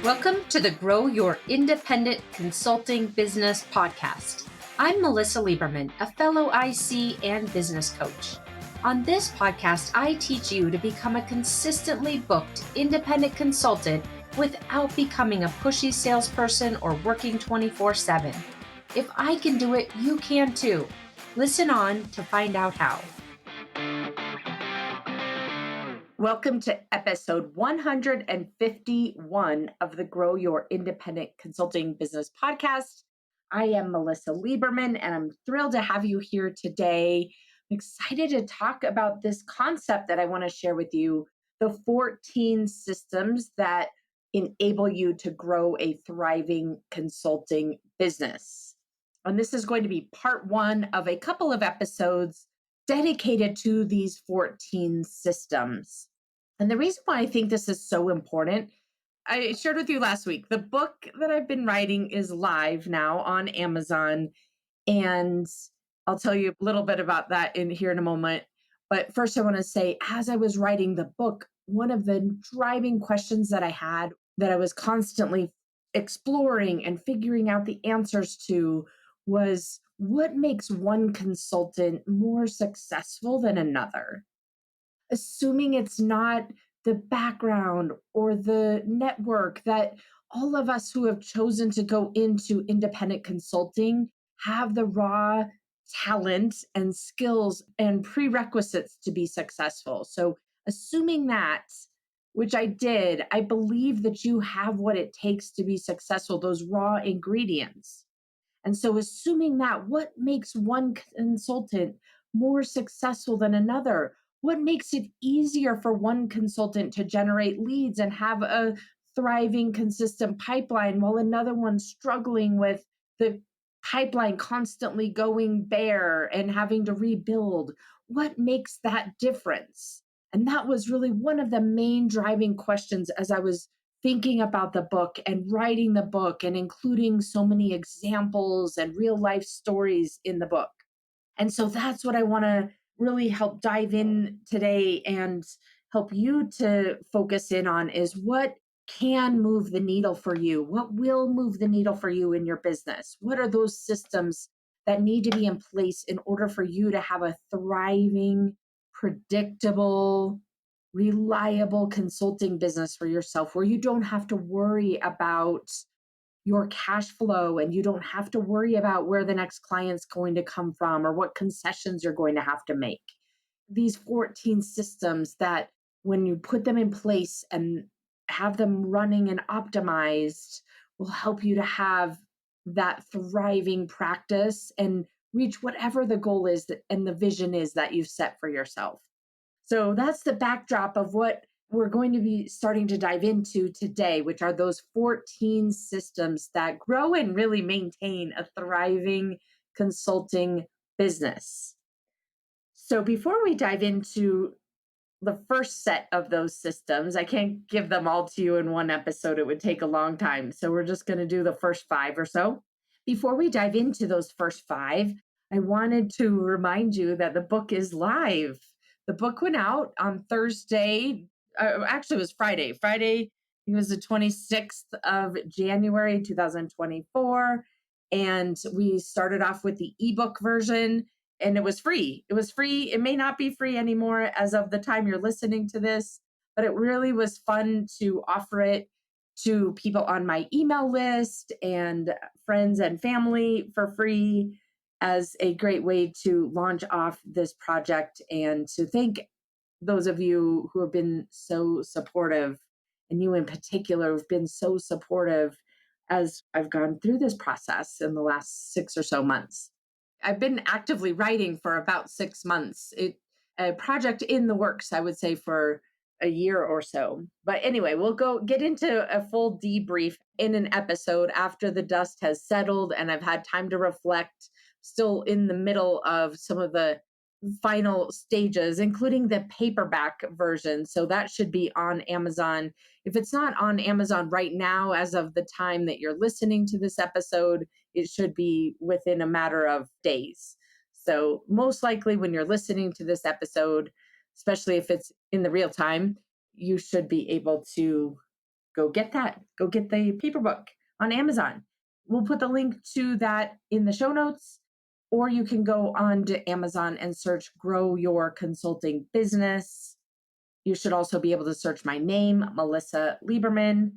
Welcome to the Grow Your Independent Consulting Business podcast. I'm Melisa Lieberman, a fellow IC and business coach. On this podcast, I teach you to become a consistently booked independent consultant without becoming a pushy salesperson or working 24/7. If I can do it, you can too. Listen on to find out how. Welcome to episode 151 of the Grow Your Independent Consulting Business podcast. I am Melisa Lieberman, and I'm thrilled to have you here today. I'm excited to talk about this concept that I want to share with you, the 14 systems that enable you to grow a thriving consulting business. And this is going to be part one of a couple of episodes dedicated to these 14 systems. And the reason why I think this is so important, I shared with you last week, the book that I've been writing is live now on Amazon. And I'll tell you a little bit about that in here in a moment. But first, I want to say, as I was writing the book, one of the driving questions that I had that I was constantly exploring and figuring out the answers to was, what makes one consultant more successful than another? Assuming it's not the background or the network that all of us who have chosen to go into independent consulting have the raw talent and skills and prerequisites to be successful. So, assuming that, which I did, I believe that you have what it takes to be successful, those raw ingredients. And so, assuming that, what makes one consultant more successful than another? What makes it easier for one consultant to generate leads and have a thriving, consistent pipeline while another one's struggling with the pipeline constantly going bare and having to rebuild? What makes that difference? And that was really one of the main driving questions as I was thinking about the book and writing the book and including so many examples and real life stories in the book. And so that's what I want to really help dive in today and help you to focus in on is what can move the needle for you? What will move the needle for you in your business? What are those systems that need to be in place in order for you to have a thriving, predictable, reliable consulting business for yourself where you don't have to worry about your cash flow and you don't have to worry about where the next client's going to come from or what concessions you're going to have to make? These 14 systems that when you put them in place and have them running and optimized will help you to have that thriving practice and reach whatever the goal is and the vision is that you've set for yourself. So that's the backdrop of what we're going to be starting to dive into today, which are those 14 systems that grow and really maintain a thriving consulting business. So before we dive into the first set of those systems, I can't give them all to you in one episode. It would take a long time. So we're just going to do the first 5 or so. Before we dive into those first 5, I wanted to remind you that the book is live. The book went out on Thursday. Actually, it was Friday. Friday, it was the 26th of January, 2024. And we started off with the ebook version, and it was free. It was free. It may not be free anymore as of the time you're listening to this, but it really was fun to offer it to people on my email list and friends and family for free as a great way to launch off this project and to thank those of you who have been so supportive, and you in particular have been so supportive as I've gone through this process in the last 6 or so months. I've been actively writing for about 6 months. A project in the works, I would say, for a year or so. But anyway, we'll go get into a full debrief in an episode after the dust has settled and I've had time to reflect, still in the middle of some of the final stages, including the paperback version. So that should be on Amazon. If it's not on Amazon right now, as of the time that you're listening to this episode, it should be within a matter of days. So most likely when you're listening to this episode, especially if it's in the real time, you should be able to go get that. Go get the paper book on Amazon. We'll put the link to that in the show notes, or you can go on to Amazon and search Grow Your Consulting Business. You should also be able to search my name, Melisa Lieberman.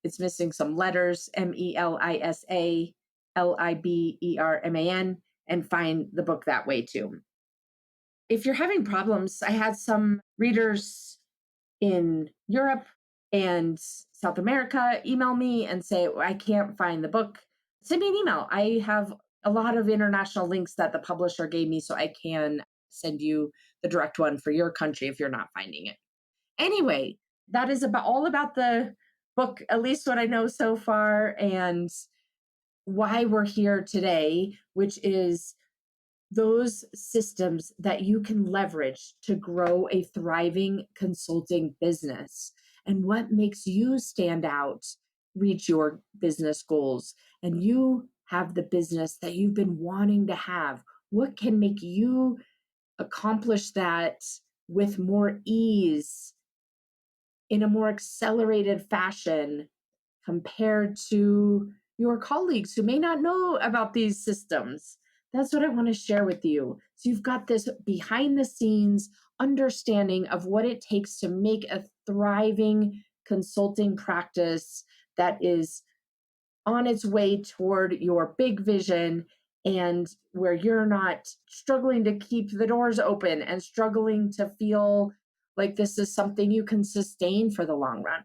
It's missing some letters, Melisa Lieberman, and find the book that way too. If you're having problems, I had some readers in Europe and South America email me and say, I can't find the book. Send me an email. I have a lot of international links that the publisher gave me, so I can send you the direct one for your country if you're not finding it. Anyway, that is all about the book, at least what I know so far, and why we're here today, which is those systems that you can leverage to grow a thriving consulting business and what makes you stand out, reach your business goals, and you have the business that you've been wanting to have. What can make you accomplish that with more ease, in a more accelerated fashion compared to your colleagues who may not know about these systems? That's what I want to share with you. So you've got this behind the scenes understanding of what it takes to make a thriving consulting practice that is on its way toward your big vision, and where you're not struggling to keep the doors open and struggling to feel like this is something you can sustain for the long run.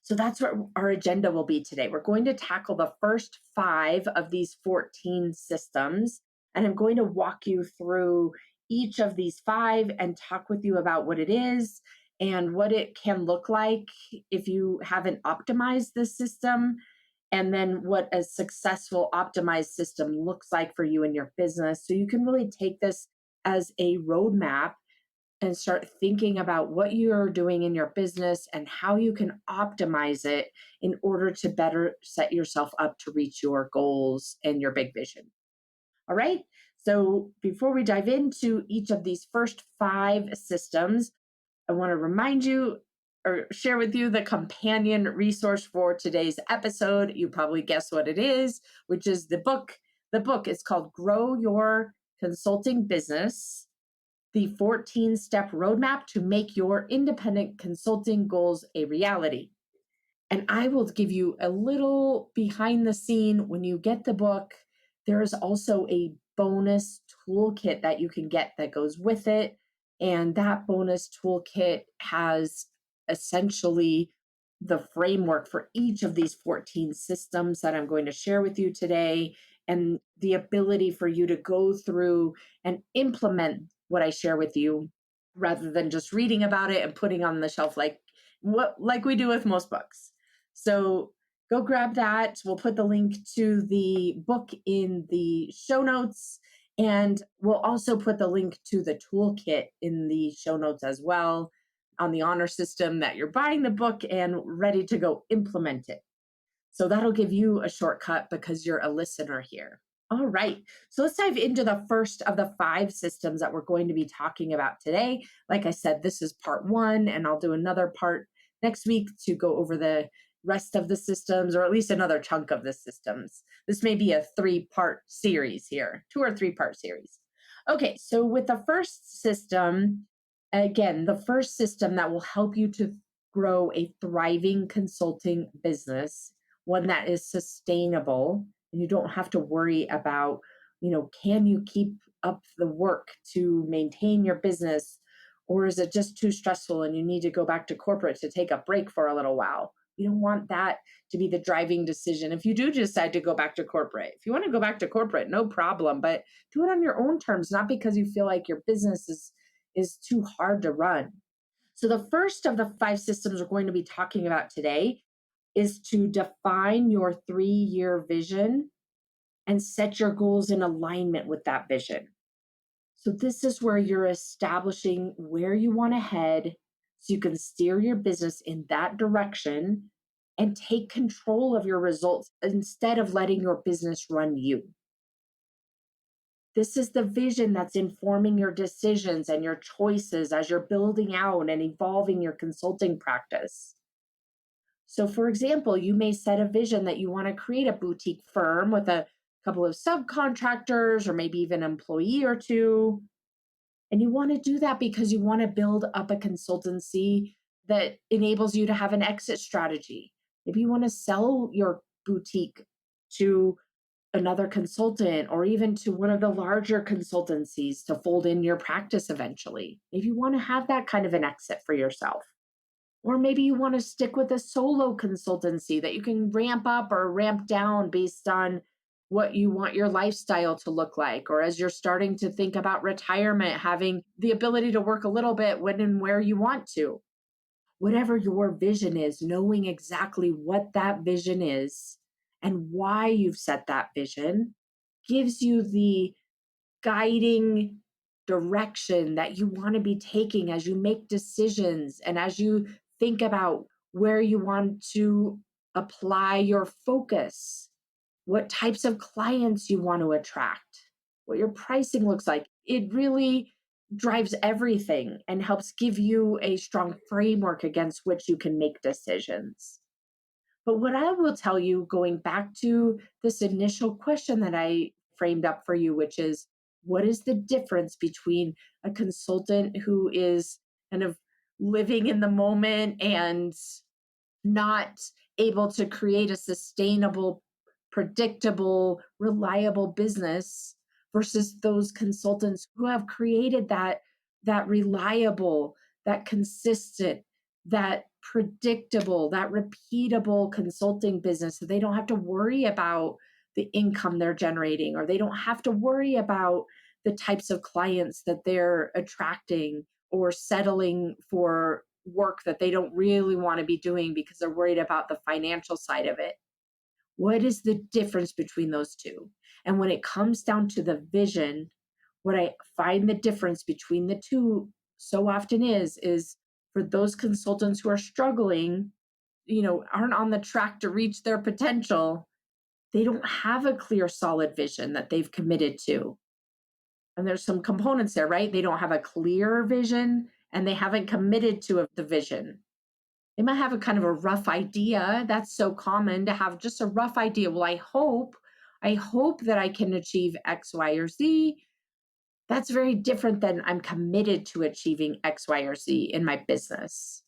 So that's what our agenda will be today. We're going to tackle the first 5 of these 14 systems, and I'm going to walk you through each of these 5 and talk with you about what it is and what it can look like if you haven't optimized the system, and then what a successful optimized system looks like for you and your business. So you can really take this as a roadmap and start thinking about what you're doing in your business and how you can optimize it in order to better set yourself up to reach your goals and your big vision. All right. So before we dive into each of these first 5 systems, I want to remind you or share with you the companion resource for today's episode. You probably guess what it is, which is the book. The book is called Grow Your Consulting Business: The 14-Step Roadmap to Make Your Independent Consulting Goals a Reality. And I will give you a little behind the scene. When you get the book, there is also a bonus toolkit that you can get that goes with it. And that bonus toolkit has essentially the framework for each of these 14 systems that I'm going to share with you today, and the ability for you to go through and implement what I share with you rather than just reading about it and putting on the shelf like we do with most books. So go grab that. We'll put the link to the book in the show notes, and we'll also put the link to the toolkit in the show notes as well, on the honor system that you're buying the book and ready to go implement it. So that'll give you a shortcut because you're a listener here. All right. So let's dive into the first of the 5 systems that we're going to be talking about today. Like I said, this is part 1, and I'll do another part next week to go over the rest of the systems, or at least another chunk of the systems. This may be a 3-part series here, 2 or 3-part series. Okay. So with the first system, again, the first system that will help you to grow a thriving consulting business, one that is sustainable, and you don't have to worry about, can you keep up the work to maintain your business, or is it just too stressful and you need to go back to corporate to take a break for a little while? You don't want that to be the driving decision. If you do decide to go back to corporate, if you want to go back to corporate, no problem, but do it on your own terms, not because you feel like your business is too hard to run. So the first of the 5 systems we're going to be talking about today is to define your 3-year vision and set your goals in alignment with that vision. So this is where you're establishing where you want to head so you can steer your business in that direction and take control of your results instead of letting your business run you. This is the vision that's informing your decisions and your choices as you're building out and evolving your consulting practice. So, for example, you may set a vision that you want to create a boutique firm with a couple of subcontractors or maybe even an employee or two. And you want to do that because you want to build up a consultancy that enables you to have an exit strategy. Maybe you want to sell your boutique to another consultant or even to one of the larger consultancies to fold in your practice eventually. Maybe you want to have that kind of an exit for yourself. Or maybe you want to stick with a solo consultancy that you can ramp up or ramp down based on what you want your lifestyle to look like. Or as you're starting to think about retirement, having the ability to work a little bit when and where you want to. Whatever your vision is, knowing exactly what that vision is and why you've set that vision gives you the guiding direction that you want to be taking as you make decisions and as you think about where you want to apply your focus, what types of clients you want to attract, what your pricing looks like. It really drives everything and helps give you a strong framework against which you can make decisions. But what I will tell you, going back to this initial question that I framed up for you, which is what is the difference between a consultant who is kind of living in the moment and not able to create a sustainable, predictable, reliable business versus those consultants who have created that reliable, that consistent, that predictable, that repeatable consulting business so they don't have to worry about the income they're generating or they don't have to worry about the types of clients that they're attracting or settling for work that they don't really want to be doing because they're worried about the financial side of it. What is the difference between those two? And when it comes down to the vision, what I find the difference between the two so often is for those consultants who are struggling, aren't on the track to reach their potential, they don't have a clear, solid vision that they've committed to. And there's some components there, right? They don't have a clear vision and they haven't committed to the vision. They might have a kind of a rough idea. That's so common to have just a rough idea. Well, I hope that I can achieve X, Y, or Z. That's very different than I'm committed to achieving X, Y, or Z in my business.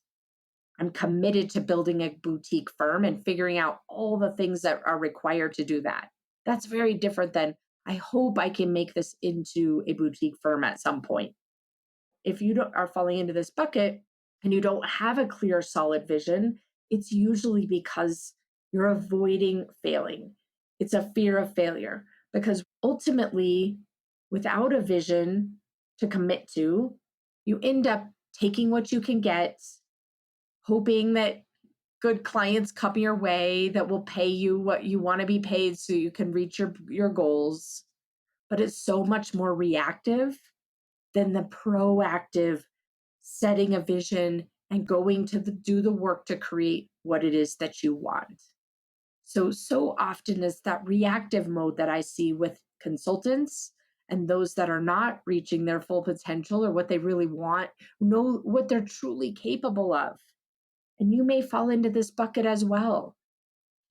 I'm committed to building a boutique firm and figuring out all the things that are required to do that. That's very different than I hope I can make this into a boutique firm at some point. If you are falling into this bucket and you don't have a clear, solid vision, it's usually because you're avoiding failing. It's a fear of failure because ultimately, without a vision to commit to, you end up taking what you can get, hoping that good clients come your way that will pay you what you want to be paid so you can reach your goals. But it's so much more reactive than the proactive setting a vision and going to do the work to create what it is that you want. So often is that reactive mode that I see with consultants and those that are not reaching their full potential or what they really want, know what they're truly capable of. And you may fall into this bucket as well.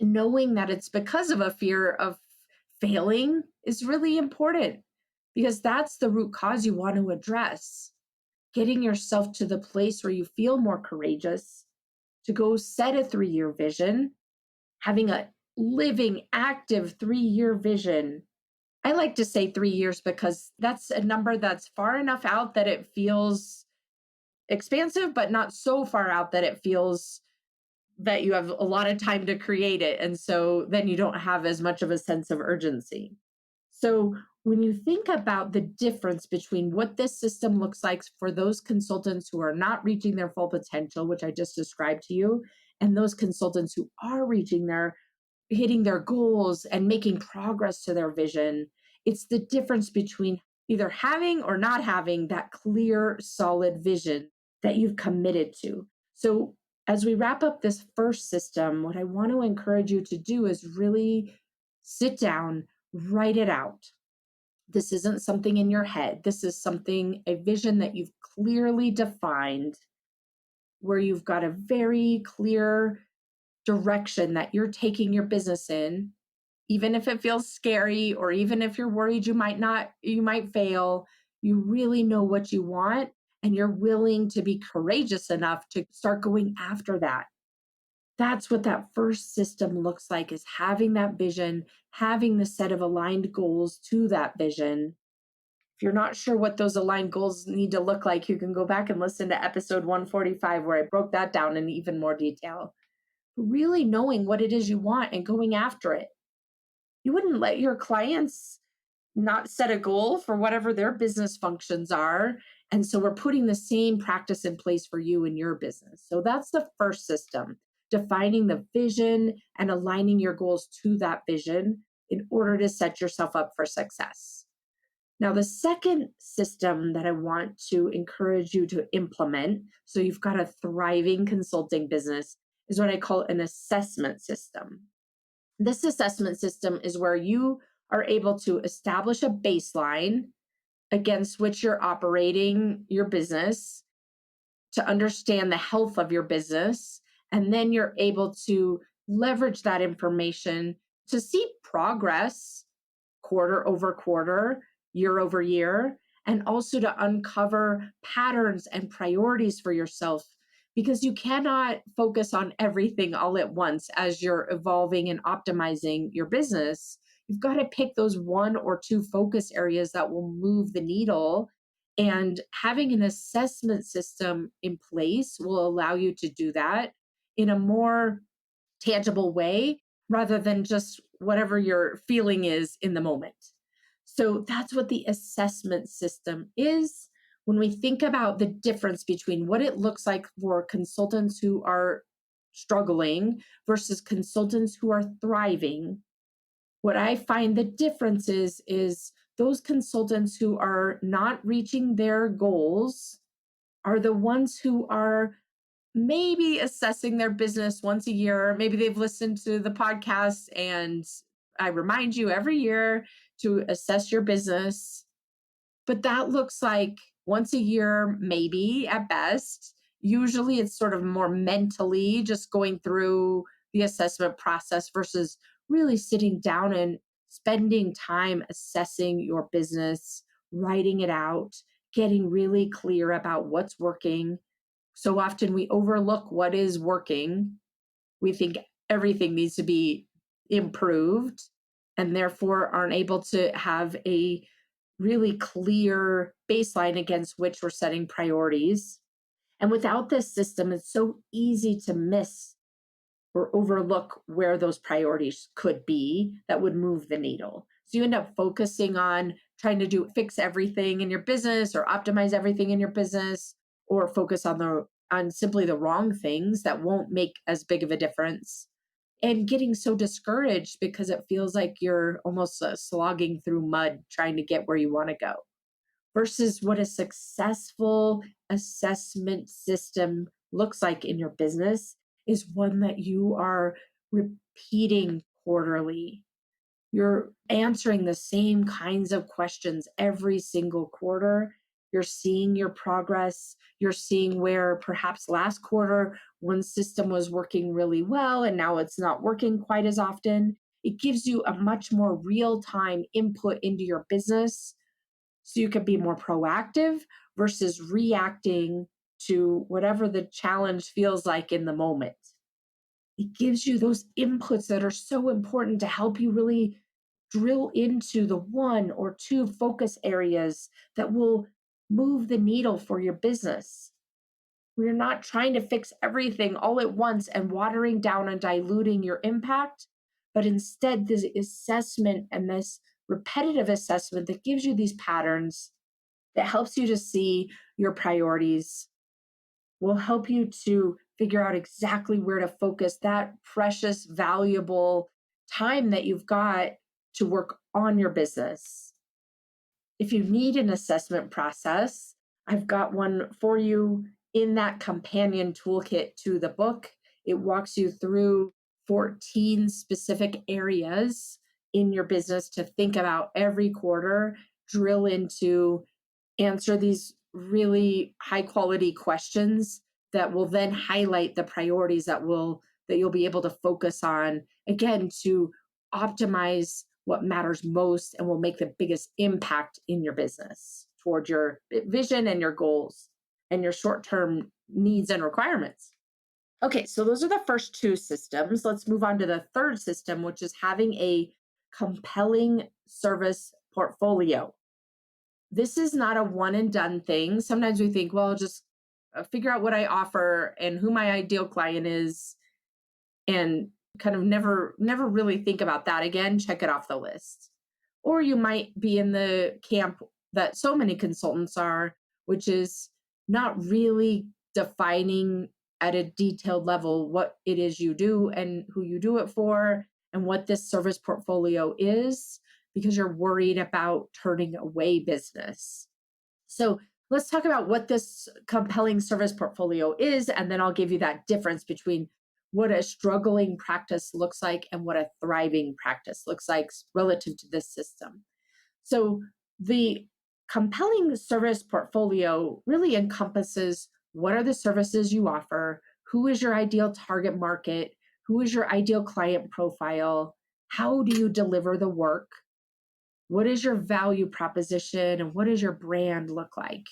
Knowing that it's because of a fear of failing is really important because that's the root cause you want to address. Getting yourself to the place where you feel more courageous to go set a 3 year vision, having a living, active 3 year vision. I like to say 3 years because that's a number that's far enough out that it feels expansive, but not so far out that it feels that you have a lot of time to create it. And so then you don't have as much of a sense of urgency. So when you think about the difference between what this system looks like for those consultants who are not reaching their full potential, which I just described to you, and those consultants who are hitting their goals and making progress to their vision, it's the difference between either having or not having that clear, solid vision that you've committed to. So as we wrap up this first system, what I want to encourage you to do is really sit down, write it out. This isn't something in your head. This is a vision that you've clearly defined, where you've got a very clear direction that you're taking your business in, even if it feels scary or even if you're worried you might fail, you really know what you want and you're willing to be courageous enough to start going after that. That's what that first system looks like, is having that vision, having the set of aligned goals to that vision. If you're not sure what those aligned goals need to look like, you can go back and listen to episode 145 where I broke that down in even more detail. Really knowing what it is you want and going after it. You wouldn't let your clients not set a goal for whatever their business functions are. And so we're putting the same practice in place for you and your business. So that's the first system, defining the vision and aligning your goals to that vision in order to set yourself up for success. Now, the second system that I want to encourage you to implement so you've got a thriving consulting business is what I call an assessment system. This assessment system is where you are able to establish a baseline against which you're operating your business to understand the health of your business. And then you're able to leverage that information to see progress quarter over quarter, year over year, and also to uncover patterns and priorities for yourself, because you cannot focus on everything all at once as you're evolving and optimizing your business. You've got to pick those one or two focus areas that will move the needle. And having an assessment system in place will allow you to do that in a more tangible way rather than just whatever your feeling is in the moment. So that's what the assessment system is. When we think about the difference between what it looks like for consultants who are struggling versus consultants who are thriving, what I find the difference is those consultants who are not reaching their goals are the ones who are maybe assessing their business once a year. Maybe they've listened to the podcast, and I remind you every year to assess your business. But that looks like once a year, maybe at best. Usually it's sort of more mentally just going through the assessment process versus really sitting down and spending time assessing your business, writing it out, getting really clear about what's working. So often we overlook what is working. We think everything needs to be improved and therefore aren't able to have a really clear baseline against which we're setting priorities. And without this system, it's so easy to miss or overlook where those priorities could be that would move the needle. So you end up focusing on trying to fix everything in your business or optimize everything in your business, or focus on simply the wrong things that won't make as big of a difference, and getting so discouraged because it feels like you're almost slogging through mud trying to get where you want to go. Versus what a successful assessment system looks like in your business is one that you are repeating quarterly. You're answering the same kinds of questions every single quarter. You're seeing your progress. You're seeing where perhaps last quarter one system was working really well and now it's not working quite as often. It gives you a much more real time input into your business so you can be more proactive versus reacting to whatever the challenge feels like in the moment. It gives you those inputs that are so important to help you really drill into the one or two focus areas that will move the needle for your business. We're not trying to fix everything all at once and watering down and diluting your impact, but instead, this assessment and this repetitive assessment that gives you these patterns that helps you to see your priorities will help you to figure out exactly where to focus that precious, valuable time that you've got to work on your business. If you need an assessment process, I've got one for you in that companion toolkit to the book. It walks you through 14 specific areas in your business to think about every quarter, drill into, answer these really high quality questions that will then highlight the priorities that will that you'll be able to focus on, again, to optimize what matters most and will make the biggest impact in your business toward your vision and your goals and your short term needs and requirements. Okay, so those are the first two systems. Let's move on to the third system, which is having a compelling service portfolio. This is not a one and done thing. Sometimes we think, well, just figure out what I offer and who my ideal client is, and kind of never really think about that again, check it off the list. Or you might be in the camp that so many consultants are, which is not really defining at a detailed level what it is you do and who you do it for and what this service portfolio is, because you're worried about turning away business. So let's talk about what this compelling service portfolio is, and then I'll give you that difference between what a struggling practice looks like and what a thriving practice looks like relative to this system. So the compelling service portfolio really encompasses what are the services you offer, who is your ideal target market, who is your ideal client profile, how do you deliver the work, what is your value proposition, and what does your brand look like?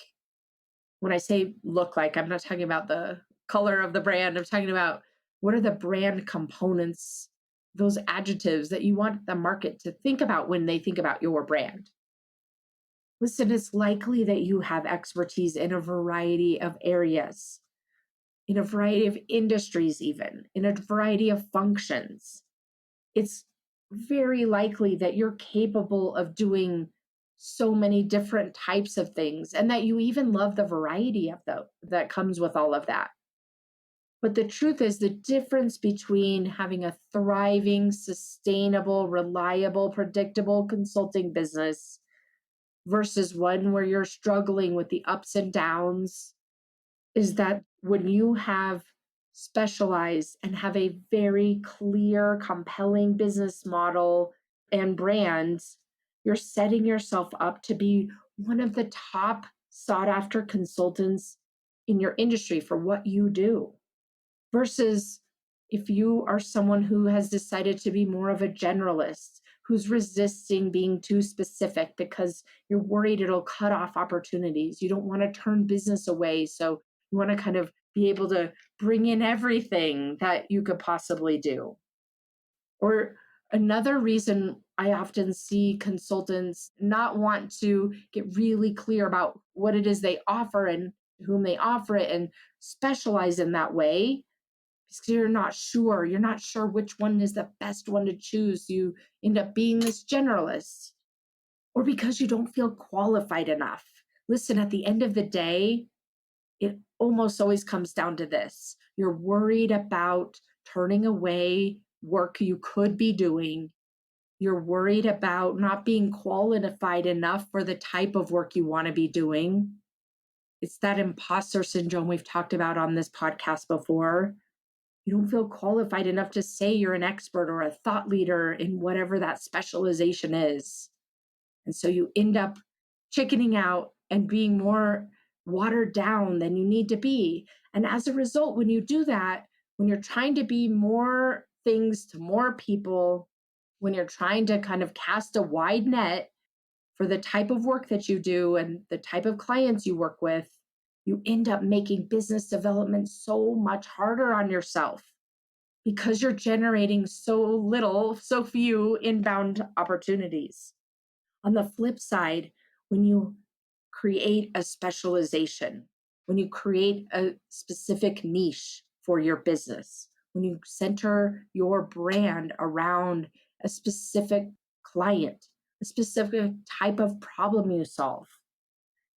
When I say look like, I'm not talking about the color of the brand. I'm talking about what are the brand components, those adjectives that you want the market to think about when they think about your brand. Listen, it's likely that you have expertise in a variety of areas, in a variety of industries, even in a variety of functions. It's very likely that you're capable of doing so many different types of things and that you even love the variety of that comes with all of that. But the truth is, the difference between having a thriving, sustainable, reliable, predictable consulting business versus one where you're struggling with the ups and downs is that when you have specialized and have a very clear, compelling business model and brands, you're setting yourself up to be one of the top sought after consultants in your industry for what you do. Versus if you are someone who has decided to be more of a generalist, who's resisting being too specific because you're worried it'll cut off opportunities. You don't want to turn business away. So you want to kind of be able to bring in everything that you could possibly do. Or another reason I often see consultants not want to get really clear about what it is they offer and whom they offer it and specialize in that way because you're not sure which one is the best one to choose. You end up being this generalist, or because you don't feel qualified enough. Listen, at the end of the day, it almost always comes down to this. You're worried about turning away work you could be doing. You're worried about not being qualified enough for the type of work you want to be doing. It's that imposter syndrome we've talked about on this podcast before. You don't feel qualified enough to say you're an expert or a thought leader in whatever that specialization is. And so you end up chickening out and being more watered down than you need to be. And as a result, when you do that, when you're trying to be more things to more people, when you're trying to kind of cast a wide net for the type of work that you do and the type of clients you work with, you end up making business development so much harder on yourself because you're generating so few inbound opportunities. On the flip side, when you create a specialization, when you create a specific niche for your business, when you center your brand around a specific client, a specific type of problem you solve,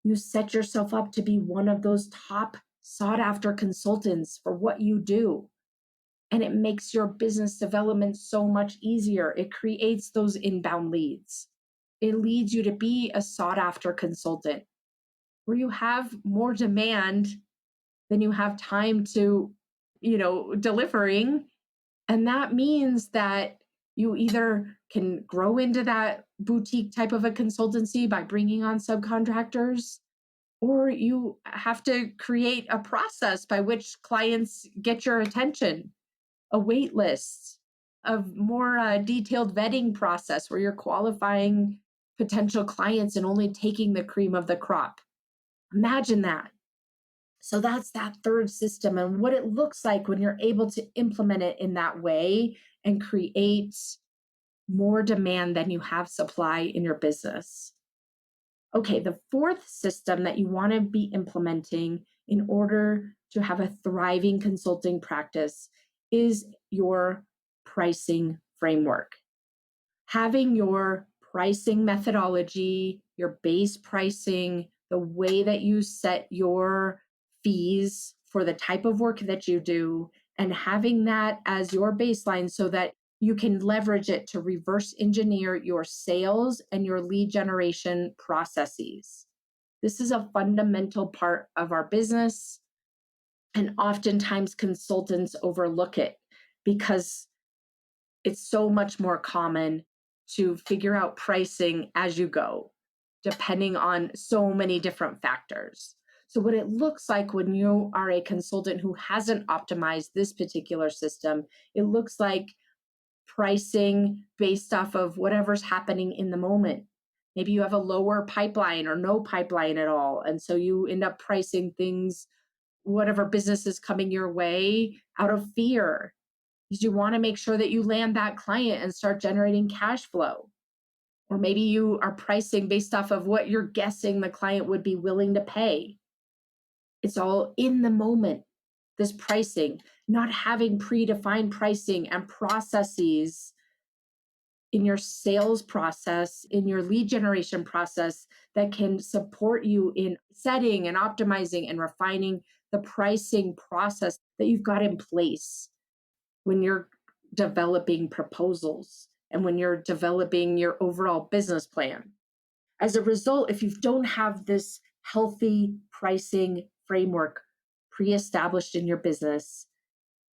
you set yourself up to be one of those top sought after consultants for what you do. And it makes your business development so much easier. It creates those inbound leads. It leads you to be a sought after consultant where you have more demand than you have time to, delivering. And that means that you either can grow into that boutique type of a consultancy by bringing on subcontractors, or you have to create a process by which clients get your attention. a wait list, of more detailed vetting process where you're qualifying potential clients and only taking the cream of the crop. Imagine that. So that's that third system and what it looks like when you're able to implement it in that way and create more demand than you have supply in your business. Okay, the fourth system that you want to be implementing in order to have a thriving consulting practice is your pricing framework. Having your pricing methodology, your base pricing, the way that you set your fees for the type of work that you do, and having that as your baseline so that you can leverage it to reverse engineer your sales and your lead generation processes. This is a fundamental part of our business, and oftentimes consultants overlook it because it's so much more common to figure out pricing as you go, depending on so many different factors. So, what it looks like when you are a consultant who hasn't optimized this particular system, it looks like pricing based off of whatever's happening in the moment. Maybe you have a lower pipeline or no pipeline at all. And so you end up pricing things, whatever business is coming your way, out of fear because you want to make sure that you land that client and start generating cash flow. Or maybe you are pricing based off of what you're guessing the client would be willing to pay. It's all in the moment, this pricing, not having predefined pricing and processes in your sales process, in your lead generation process that can support you in setting and optimizing and refining the pricing process that you've got in place when you're developing proposals and when you're developing your overall business plan. As a result, if you don't have this healthy pricing framework pre established in your business,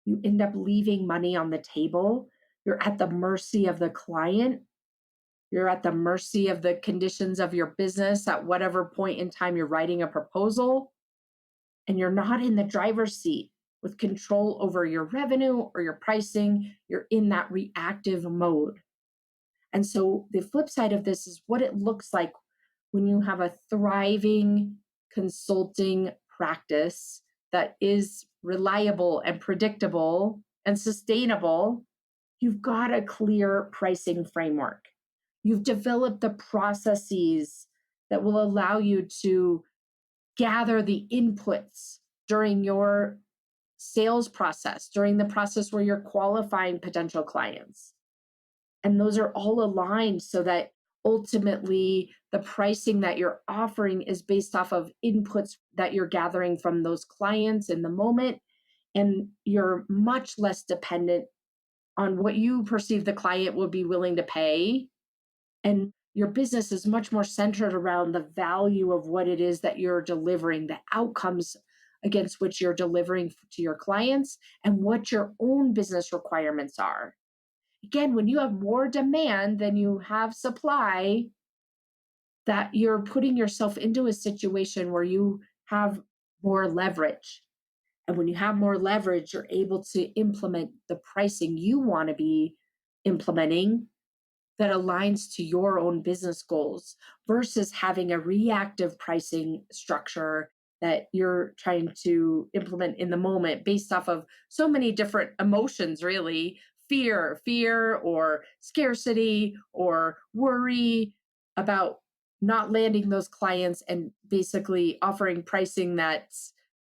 you end up leaving money on the table. You're at the mercy of the client. You're at the mercy of the conditions of your business at whatever point in time you're writing a proposal. And you're not in the driver's seat with control over your revenue or your pricing. You're in that reactive mode. And so the flip side of this is what it looks like when you have a thriving consulting practice that is reliable and predictable and sustainable. You've got a clear pricing framework. You've developed the processes that will allow you to gather the inputs during your sales process, during the process where you're qualifying potential clients. And those are all aligned so that ultimately the pricing that you're offering is based off of inputs that you're gathering from those clients in the moment. And you're much less dependent on what you perceive the client would be willing to pay. And your business is much more centered around the value of what it is that you're delivering, the outcomes against which you're delivering to your clients, and what your own business requirements are. Again, when you have more demand than you have supply, that you're putting yourself into a situation where you have more leverage. And when you have more leverage, you're able to implement the pricing you want to be implementing that aligns to your own business goals versus having a reactive pricing structure that you're trying to implement in the moment based off of so many different emotions, really fear or scarcity or worry about not landing those clients and basically offering pricing that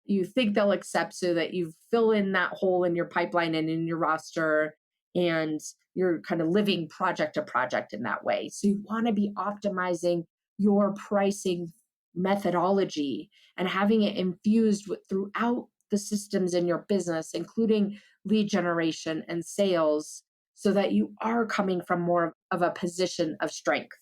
you think they'll accept so that you fill in that hole in your pipeline and in your roster, and you're kind of living project to project in that way. So you want to be optimizing your pricing methodology and having it infused throughout the systems in your business, including lead generation and sales, so that you are coming from more of a position of strength.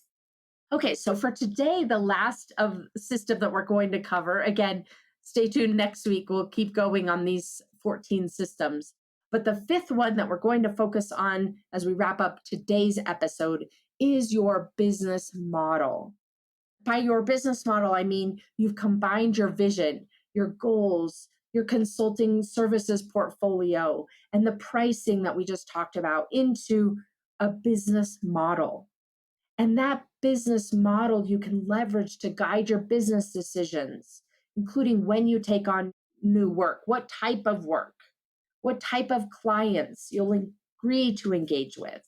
Okay, so for today, the last of system that we're going to cover, again, stay tuned next week. We'll keep going on these 14 systems. But the fifth one that we're going to focus on as we wrap up today's episode is your business model. By your business model, I mean you've combined your vision, your goals, your consulting services portfolio and the pricing that we just talked about into a business model. And that business model you can leverage to guide your business decisions, including when you take on new work, what type of clients you'll agree to engage with,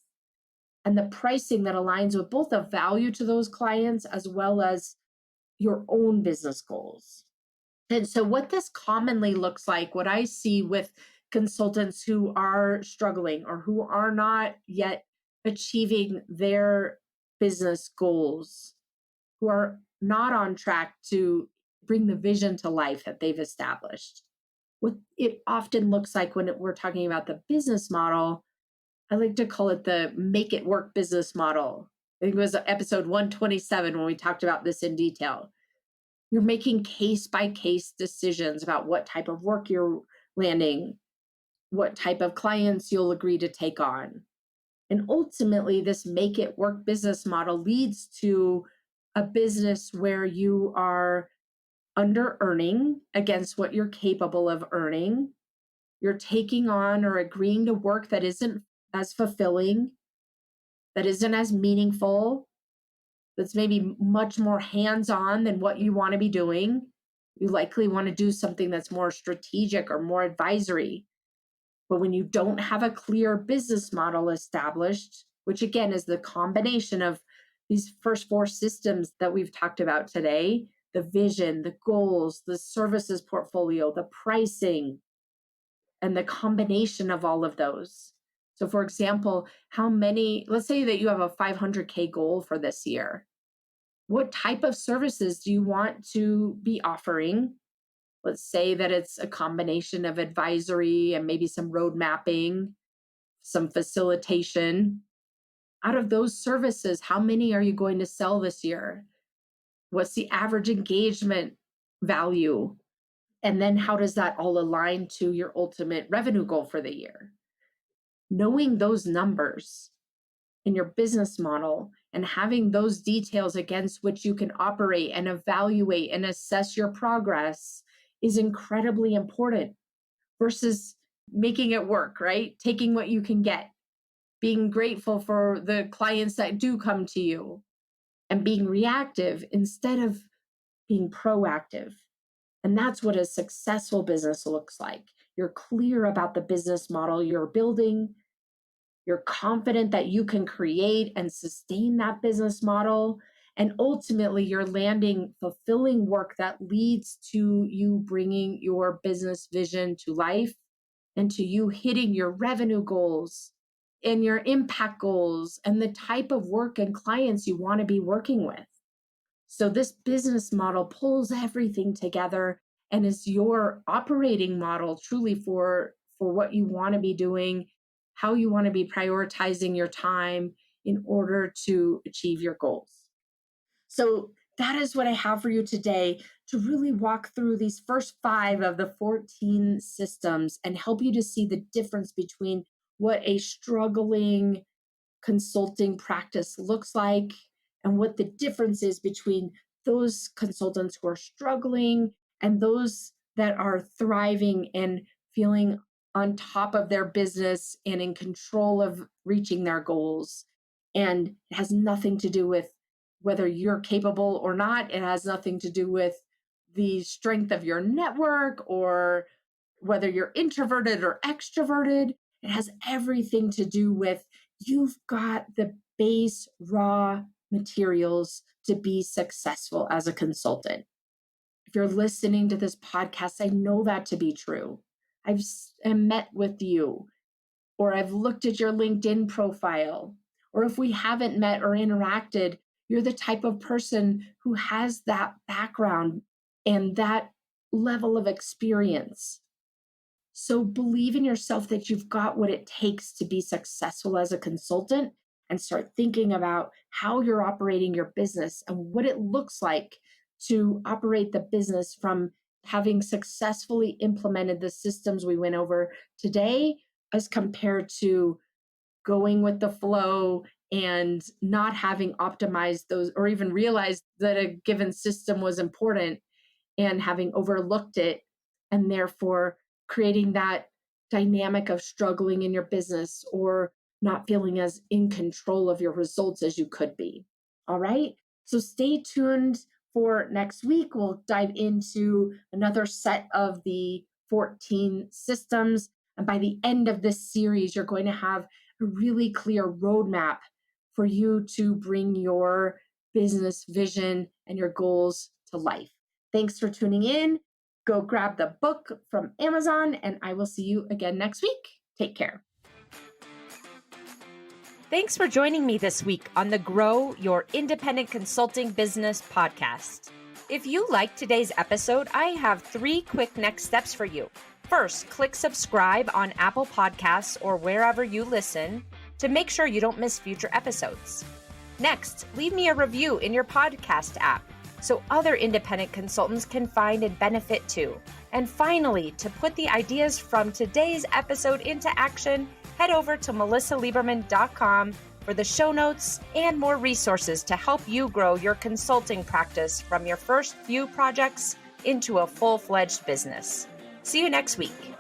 and the pricing that aligns with both the value to those clients as well as your own business goals. And so, what this commonly looks like, what I see with consultants who are struggling or who are not yet achieving their business goals, who are not on track to bring the vision to life that they've established, what it often looks like when we're talking about the business model, I like to call it the make it work business model. I think it was episode 127 when we talked about this in detail. You're making case by case decisions about what type of work you're landing, what type of clients you'll agree to take on. And ultimately, this make it work business model leads to a business where you are under earning against what you're capable of earning. You're taking on or agreeing to work that isn't as fulfilling, that isn't as meaningful, that's maybe much more hands on than what you want to be doing. You likely want to do something that's more strategic or more advisory. But when you don't have a clear business model established, which again is the combination of these first four systems that we've talked about today, the vision, the goals, the services portfolio, the pricing, and the combination of all of those. So, for example, let's say that you have a 500K goal for this year. What type of services do you want to be offering? Let's say that it's a combination of advisory and maybe some road mapping, some facilitation. Out of those services, how many are you going to sell this year? What's the average engagement value? And then how does that all align to your ultimate revenue goal for the year? Knowing those numbers in your business model and having those details against which you can operate and evaluate and assess your progress is incredibly important versus making it work, right? Taking what you can get, being grateful for the clients that do come to you, and being reactive instead of being proactive. And that's what a successful business looks like. You're clear about the business model you're building. You're confident that you can create and sustain that business model. And ultimately, you're landing fulfilling work that leads to you bringing your business vision to life and to you hitting your revenue goals and your impact goals and the type of work and clients you want to be working with. So, this business model pulls everything together and is your operating model truly for what you want to be doing, how you want to be prioritizing your time in order to achieve your goals. So that is what I have for you today to really walk through these first 5 of the 14 systems and help you to see the difference between what a struggling consulting practice looks like and what the difference is between those consultants who are struggling and those that are thriving and feeling on top of their business and in control of reaching their goals. And it has nothing to do with whether you're capable or not. It has nothing to do with the strength of your network or whether you're introverted or extroverted. It has everything to do with you've got the base raw materials to be successful as a consultant. If you're listening to this podcast, I know that to be true. I've met with you, or I've looked at your LinkedIn profile, or if we haven't met or interacted, you're the type of person who has that background and that level of experience. So believe in yourself that you've got what it takes to be successful as a consultant and start thinking about how you're operating your business and what it looks like to operate the business from having successfully implemented the systems we went over today as compared to going with the flow and not having optimized those or even realized that a given system was important and having overlooked it and therefore creating that dynamic of struggling in your business or not feeling as in control of your results as you could be. All right. So stay tuned for next week. We'll dive into another set of the 14 systems. And by the end of this series, you're going to have a really clear roadmap for you to bring your business vision and your goals to life. Thanks for tuning in. Go grab the book from Amazon, and I will see you again next week. Take care. Thanks for joining me this week on the Grow Your Independent Consulting Business podcast. If you liked today's episode, I have 3 quick next steps for you. First, click subscribe on Apple Podcasts or wherever you listen to make sure you don't miss future episodes. Next, leave me a review in your podcast app so other independent consultants can find and benefit too. And finally, to put the ideas from today's episode into action, head over to melissalieberman.com for the show notes and more resources to help you grow your consulting practice from your first few projects into a full-fledged business. See you next week.